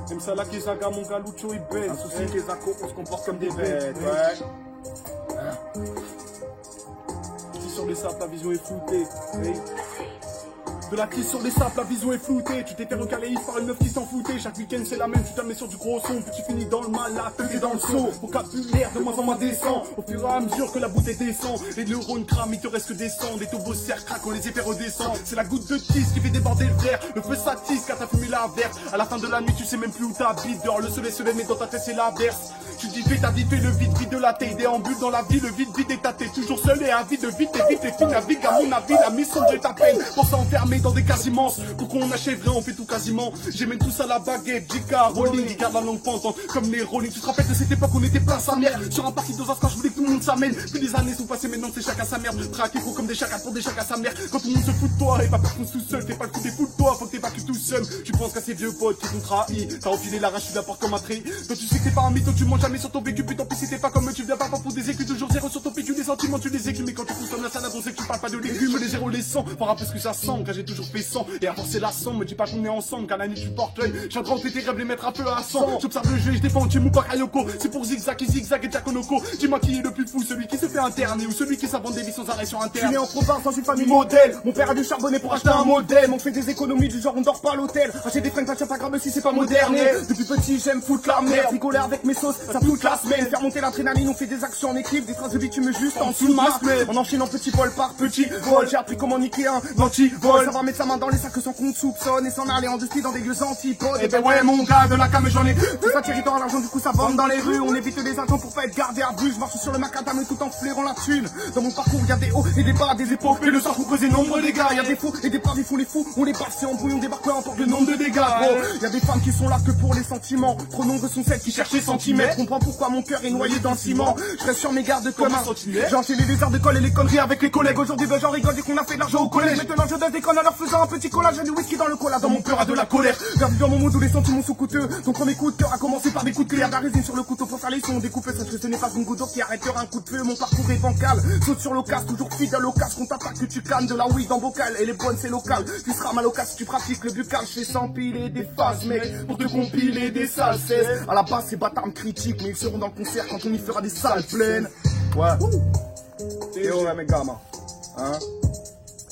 Même ça là qui zaga mon gars Lucho il baisse. Un souci que les accos on se comporte comme des bêtes, ouais. Si sur les sables la vision est floutée. Hey. De la crise sur les sables, la vision est floutée. Tu t'es fait recaler par une meuf qui s'en foutait. Chaque week-end c'est la même, tu t'amènes sur du gros son. Puis tu finis dans le mal, la tête dans le seau. Vocabulaire de moins en moins décent. Au fur et à mesure que la bouteille descend, les neurones crament, il te reste que des sangs. Les tobos serres craquent, on les effets redescendent. C'est la goutte de tisse qui fait déborder le verre. Le feu s'attise car t'as fumé la verte. À la fin de la nuit, tu sais même plus où t'habites. Dehors, le soleil se lève, mais dans ta tête c'est l'averse. Tu dis vite, t'as dit fait le vide de la tête. Déambule dans la vie, le vide est ta tête. Toujours seul et avide, vite et vite les filles naviguent. À mon avis, la mission de ta peine. Pour s'enfermer dans des cases immenses. Pour qu'on achèverait, on fait tout quasiment. J'aimais tout ça la baguette, Jika, Rolling, garde la langue pendante comme les Rolling. Tu te rappelles de cette époque où on était plein sa mère. Sur un parking dans un square, je voulais que tout le monde s'amène. Puis les années sont passées, maintenant c'est chacun sa merde. Traqué gros comme des chacals pour des chacals sa mère. Quand tout le monde se fout de toi et pas peur qu'on se seul. T'es pas le coup des fous de toi, faut que t'es pas que tout seul. Tu penses qu'à ces vieux potes qui t'ont trahi. T'as enfilé la rage, tu la portes comme un trait. Toi tu sais que t'es pas un mytho, tu manges jamais sur ton vécu. Putain, puis si t'es pas comme eux, tu viens pas pour des écus. Toujours zéro sur ton PQ, les sentiments tu les écumes. Mais quand tu consommes la salade, on sait que tu parles pas de légumes. Les zéros les sangs, voir un peu ce que ça sent. Car j'ai toujours fait 100 et avant c'est la somme. Me dis pas qu'on est ensemble, car la nuit tu portes l'œil. Je suis en train de tes rêves, les mettre un peu à 100. J'observe le jeu et je défends Jimou Bakayoko. C'est pour zigzag et zigzag et Takonoko. Dis-moi qui est le plus fou, celui qui se fait interner ou celui qui s'invente des vies sans arrêt sur un terre. Je suis né en province dans une famille modèle. Mon père a dû charbonner pour acheter un modèle. On fait des économies du genre on dort pas à l'hôtel. Acheter des fringues pas grave si c'est pas moderne. Depuis petit j'aime foutre la merde. Rigoler avec mes sauces, ça toute la semaine. Faire monter l'adrénaline, on fait des actions en équipe. Des traces de bitume juste en dessous de ma semaine. En enchaînant petit vol par petit vol. J'ai appris comment niquer un anti-vol. Savoir mettre sa main dans les sacs sans qu'on soupçonne. Et s'en aller en dustrie dans des lieux antipodes. Et ben ouais mon gars, de la cam j'en ai. Tout ça territoire l'argent du coup ça vend dans les rues. On évite les agents pour pas être gardé à vue. Je marche sur le macadam tout en flairant la thune. Dans mon parcours y'a des hauts et des bas, des épopées. Le soir vous creusez nombre les gars. Y'a des faux et des braves, ils font les fous. On les passe et en brouille, on débarque peu importe le nombre de dégâts. Gros, y'a des femmes qui sont là que pour les sentiments. Trop nombreux sont celles qui cherchent les centimètres. Comprends pourquoi mon cœur est noyé dans le ciment. Je reste sur mes gardes comme un centimètre. J'ai enchaîné les heures de colle et les conneries avec les collègues. Aujourd'hui ben j'en rigole dès qu'on a fait de l'argent au collège. Maintenant je donne des connes en leur faisant un petit collage. J'ai du whisky dans le cola. Dans mon cœur a de la colère. Bienvenue dans mon monde où les sentiments sont coûteux. Donc premier coup de cœur a commencé par des coups de clé. La résine sur le couteau pour faire les sons découpés. Sache que ce n'est pas une goutte d'eau qui arrêtera un coup de feu. Mon parcours est bancal. Saute sur l'occasion, toujours fidèle au casque. On t'attaque que tu cannes de la weed en bocal. Et les bonnes c'est local. Tu seras mal au casque si tu pratiques le buccal. Je fais s'empiler des phases mec pour te compiler des sales 16. À la base ces bâtards me critiquent. Mais ils seront dans le concert quand on y fera des salles pleines. Ouais. Et ouais mes gamins. Hein.